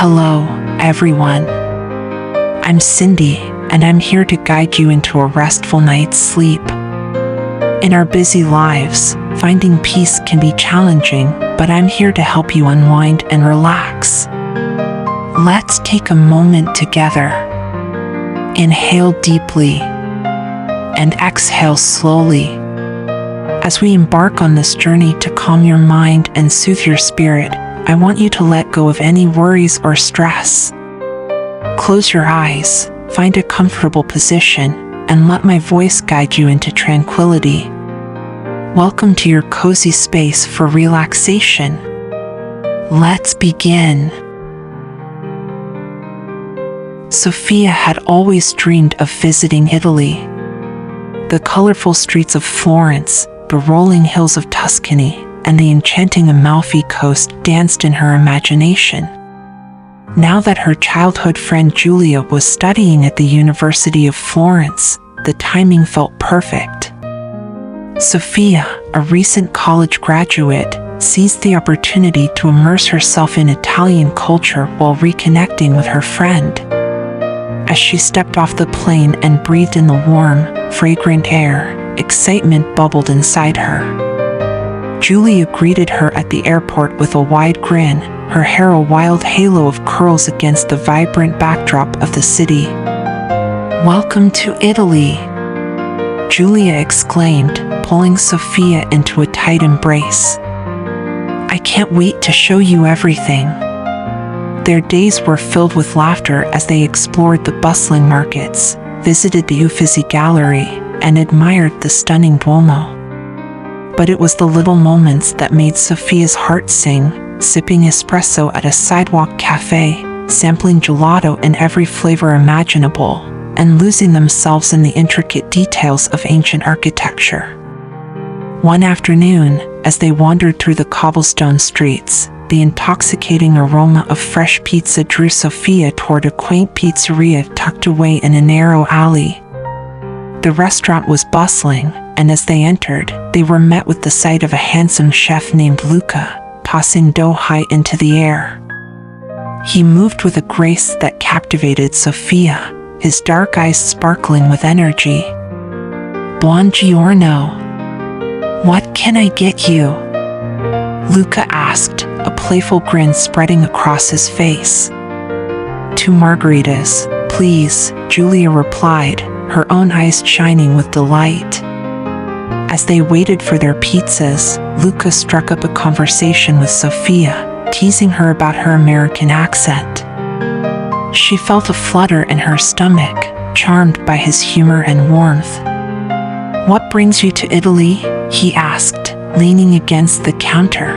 Hello, everyone. I'm Cindy, and I'm here to guide you into a restful night's sleep. In our busy lives, finding peace can be challenging, but I'm here to help you unwind and relax. Let's take a moment together. Inhale deeply and exhale slowly. As we embark on this journey to calm your mind and soothe your spirit, I want you to let go of any worries or stress. Close your eyes, find a comfortable position, and let my voice guide you into tranquility. Welcome to your cozy space for relaxation. Let's begin. Sophia had always dreamed of visiting Italy. The colorful streets of Florence, the rolling hills of Tuscany, and the enchanting Amalfi coast danced in her imagination. Now that her childhood friend Giulia was studying at the University of Florence, the timing felt perfect. Sophia, a recent college graduate, seized the opportunity to immerse herself in Italian culture while reconnecting with her friend. As she stepped off the plane and breathed in the warm, fragrant air, excitement bubbled inside her. Giulia greeted her at the airport with a wide grin, her hair a wild halo of curls against the vibrant backdrop of the city. "Welcome to Italy," Giulia exclaimed, pulling Sophia into a tight embrace. "I can't wait to show you everything." Their days were filled with laughter as they explored the bustling markets, visited the Uffizi Gallery, and admired the stunning Duomo. But it was the little moments that made Sophia's heart sing, sipping espresso at a sidewalk cafe, sampling gelato in every flavor imaginable, and losing themselves in the intricate details of ancient architecture. One afternoon, as they wandered through the cobblestone streets, the intoxicating aroma of fresh pizza drew Sophia toward a quaint pizzeria tucked away in a narrow alley. The restaurant was bustling, and as they entered, they were met with the sight of a handsome chef named Luca, tossing dough high into the air. He moved with a grace that captivated Sophia, his dark eyes sparkling with energy. "Buongiorno. What can I get you?" Luca asked, a playful grin spreading across his face. "Two margaritas, please," Giulia replied, her own eyes shining with delight. As they waited for their pizzas, Luca struck up a conversation with Sophia, teasing her about her American accent. She felt a flutter in her stomach, charmed by his humor and warmth. "What brings you to Italy?" he asked, leaning against the counter.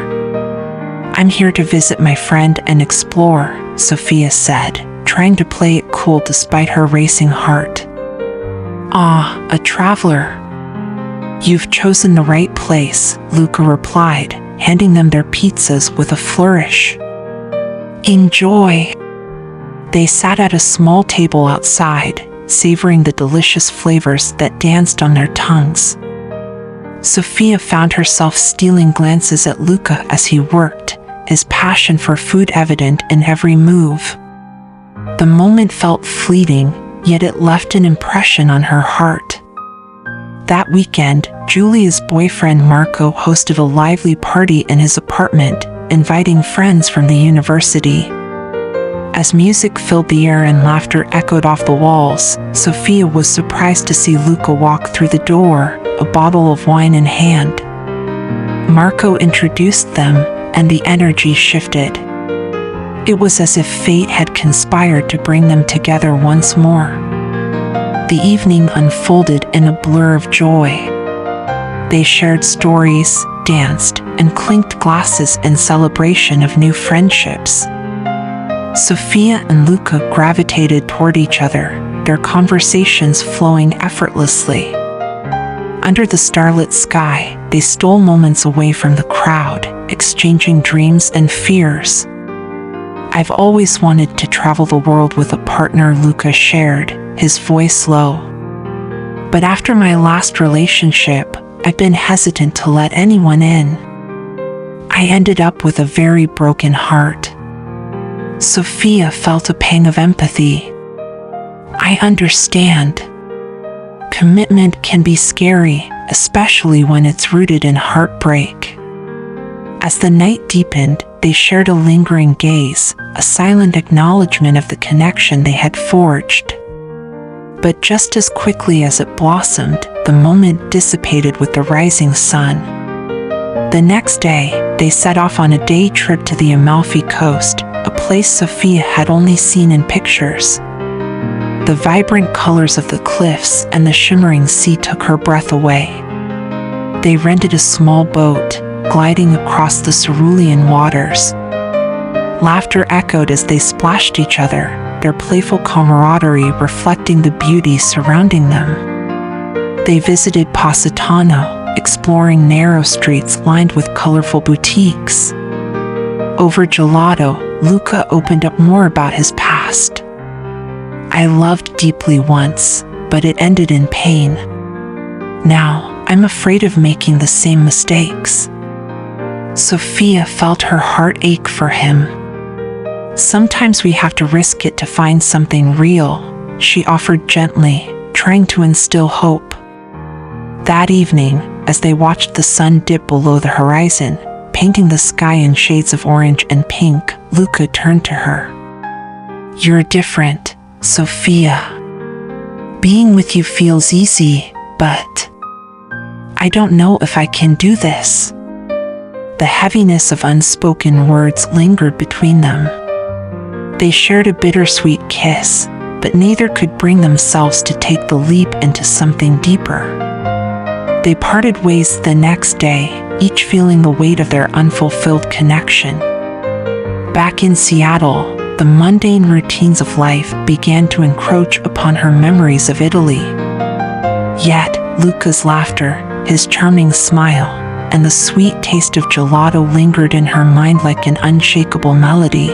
"I'm here to visit my friend and explore," Sophia said, trying to play it cool despite her racing heart. "Ah, a traveler. You've chosen the right place," Luca replied, handing them their pizzas with a flourish. "Enjoy." They sat at a small table outside, savoring the delicious flavors that danced on their tongues. Sophia found herself stealing glances at Luca as he worked, his passion for food evident in every move. The moment felt fleeting, yet it left an impression on her heart. That weekend, Giulia's boyfriend Marco hosted a lively party in his apartment, inviting friends from the university. As music filled the air and laughter echoed off the walls, Sophia was surprised to see Luca walk through the door, a bottle of wine in hand. Marco introduced them, and the energy shifted. It was as if fate had conspired to bring them together once more. The evening unfolded in a blur of joy. They shared stories, danced, and clinked glasses in celebration of new friendships. Sophia and Luca gravitated toward each other, their conversations flowing effortlessly. Under the starlit sky, they stole moments away from the crowd, exchanging dreams and fears. "I've always wanted to travel the world with a partner," Luca shared, his voice low. "But after my last relationship, I've been hesitant to let anyone in. I ended up with a very broken heart." Sophia felt a pang of empathy. I understand. Commitment can be scary, especially when it's rooted in heartbreak. As the night deepened, they shared a lingering gaze, a silent acknowledgement of the connection they had forged. But just as quickly as it blossomed, the moment dissipated with the rising sun. The next day, they set off on a day trip to the Amalfi coast, a place Sophia had only seen in pictures. The vibrant colors of the cliffs and the shimmering sea took her breath away. They rented a small boat, gliding across the cerulean waters. Laughter echoed as they splashed each other, their playful camaraderie reflecting the beauty surrounding them. They visited Positano, exploring narrow streets lined with colorful boutiques. Over gelato, Luca opened up more about his past. I loved deeply once, but it ended in pain. Now, I'm afraid of making the same mistakes. Sophia felt her heart ache for him. Sometimes we have to risk it to find something real, she offered gently, trying to instill hope. That evening, as they watched the sun dip below the horizon, painting the sky in shades of orange and pink, Luca turned to her. You're different, Sophia. Being with you feels easy, but I don't know if I can do this. The heaviness of unspoken words lingered between them. They shared a bittersweet kiss, but neither could bring themselves to take the leap into something deeper. They parted ways the next day, each feeling the weight of their unfulfilled connection. Back in Seattle, the mundane routines of life began to encroach upon her memories of Italy. Yet, Luca's laughter, his charming smile, and the sweet taste of gelato lingered in her mind like an unshakable melody.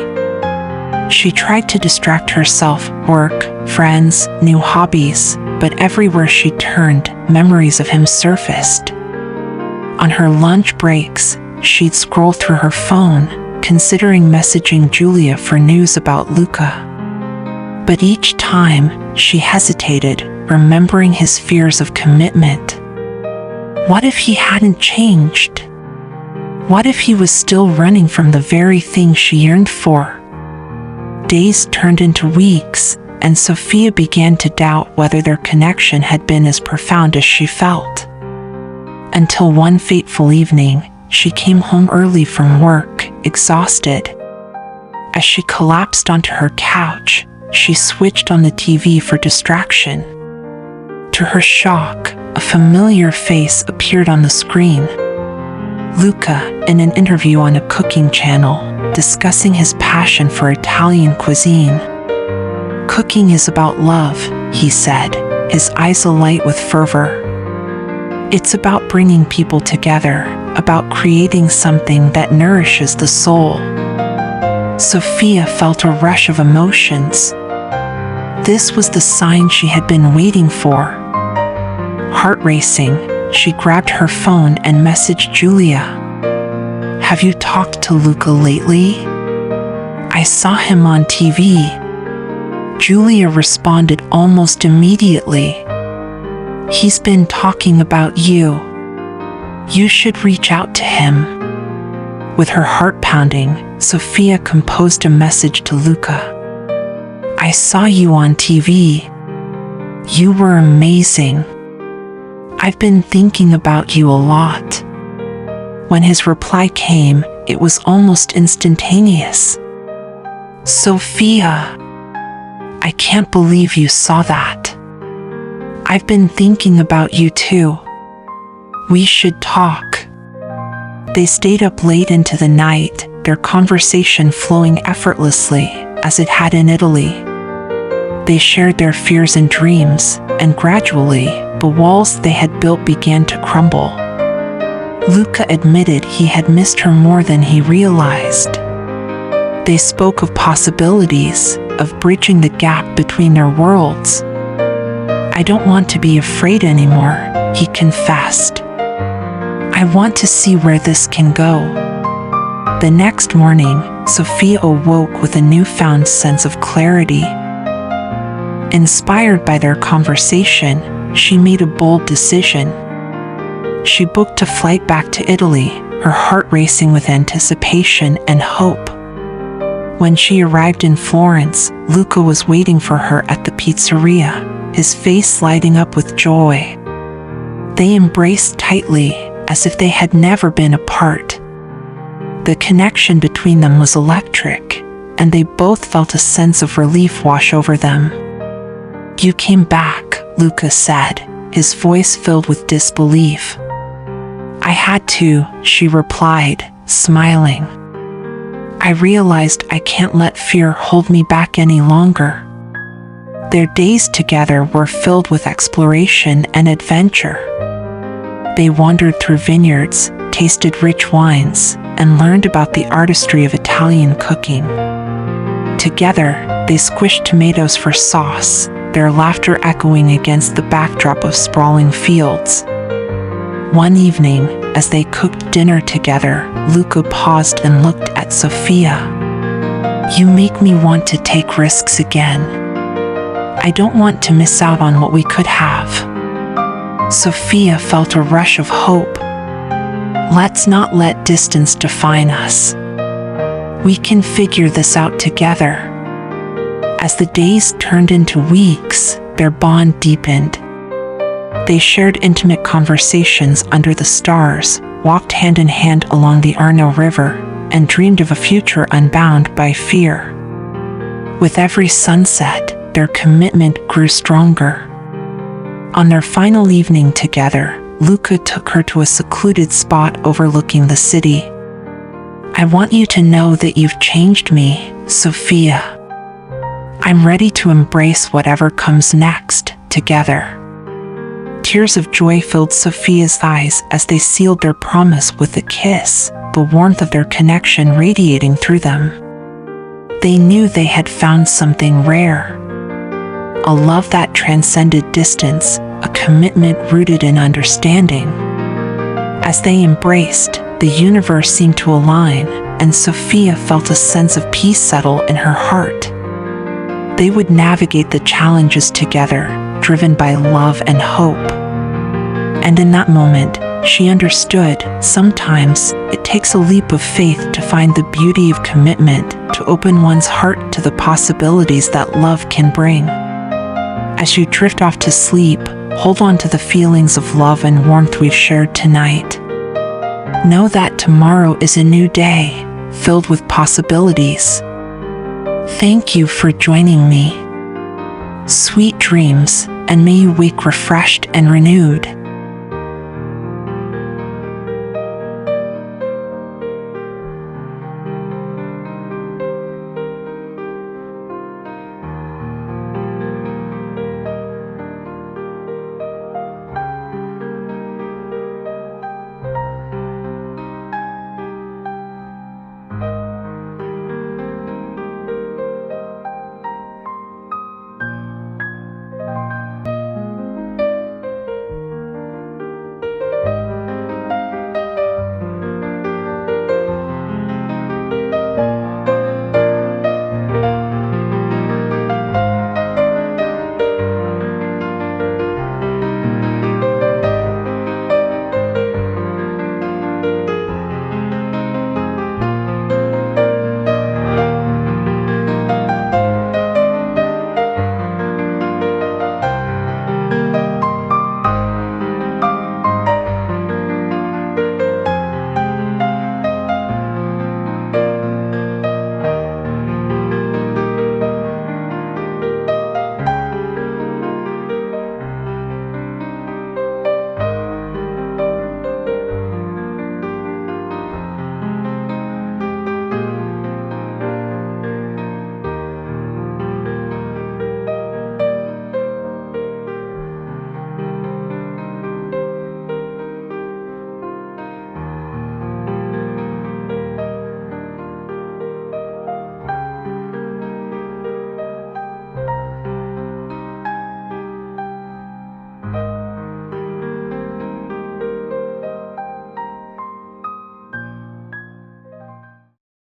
She tried to distract herself, work, friends, new hobbies, but everywhere she turned, memories of him surfaced. On her lunch breaks, she'd scroll through her phone, considering messaging Julia for news about Luca. But each time, she hesitated, remembering his fears of commitment. What if he hadn't changed? What if he was still running from the very thing she yearned for? Days turned into weeks, and Sophia began to doubt whether their connection had been as profound as she felt. Until one fateful evening, she came home early from work, exhausted. As she collapsed onto her couch, she switched on the TV for distraction. To her shock, a familiar face appeared on the screen. Luca, in an interview on a cooking channel, discussing his passion for Italian cuisine. Cooking is about love, he said, his eyes alight with fervor. It's about bringing people together, about creating something that nourishes the soul. Sophia felt a rush of emotions. This was the sign she had been waiting for. Heart racing, she grabbed her phone and messaged Julia. Have you talked to Luca lately? I saw him on TV. Julia responded almost immediately. He's been talking about you. You should reach out to him. With her heart pounding, Sophia composed a message to Luca. I saw you on TV. You were amazing. I've been thinking about you a lot. When his reply came, it was almost instantaneous. Sophia, I can't believe you saw that. I've been thinking about you too. We should talk. They stayed up late into the night, their conversation flowing effortlessly, as it had in Italy. They shared their fears and dreams, and gradually, the walls they had built began to crumble. Luca admitted he had missed her more than he realized. They spoke of possibilities, of bridging the gap between their worlds. I don't want to be afraid anymore, he confessed. I want to see where this can go. The next morning, Sophia awoke with a newfound sense of clarity. Inspired by their conversation, she made a bold decision. She booked a flight back to Italy, her heart racing with anticipation and hope. When she arrived in Florence, Luca was waiting for her at the pizzeria, his face lighting up with joy. They embraced tightly, as if they had never been apart. The connection between them was electric, and they both felt a sense of relief wash over them. "You came back," Luca said, his voice filled with disbelief. "I had to," she replied, smiling. "I realized I can't let fear hold me back any longer." Their days together were filled with exploration and adventure. They wandered through vineyards, tasted rich wines, and learned about the artistry of Italian cooking. Together, they squished tomatoes for sauce, their laughter echoing against the backdrop of sprawling fields. One evening, as they cooked dinner together, Luca paused and looked at Sophia. "You make me want to take risks again. I don't want to miss out on what we could have." Sophia felt a rush of hope. "Let's not let distance define us. We can figure this out together." As the days turned into weeks, their bond deepened. They shared intimate conversations under the stars, walked hand in hand along the Arno River, and dreamed of a future unbound by fear. With every sunset, their commitment grew stronger. On their final evening together, Luca took her to a secluded spot overlooking the city. "I want you to know that you've changed me, Sophia. I'm ready to embrace whatever comes next, together." Tears of joy filled Sophia's eyes as they sealed their promise with a kiss, the warmth of their connection radiating through them. They knew they had found something rare. A love that transcended distance, a commitment rooted in understanding. As they embraced, the universe seemed to align, and Sophia felt a sense of peace settle in her heart. They would navigate the challenges together, driven by love and hope. And in that moment, she understood, sometimes it takes a leap of faith to find the beauty of commitment, to open one's heart to the possibilities that love can bring. As you drift off to sleep, hold on to the feelings of love and warmth we've shared tonight. Know that tomorrow is a new day, filled with possibilities. Thank you for joining me. Sweet dreams, and may you wake refreshed and renewed.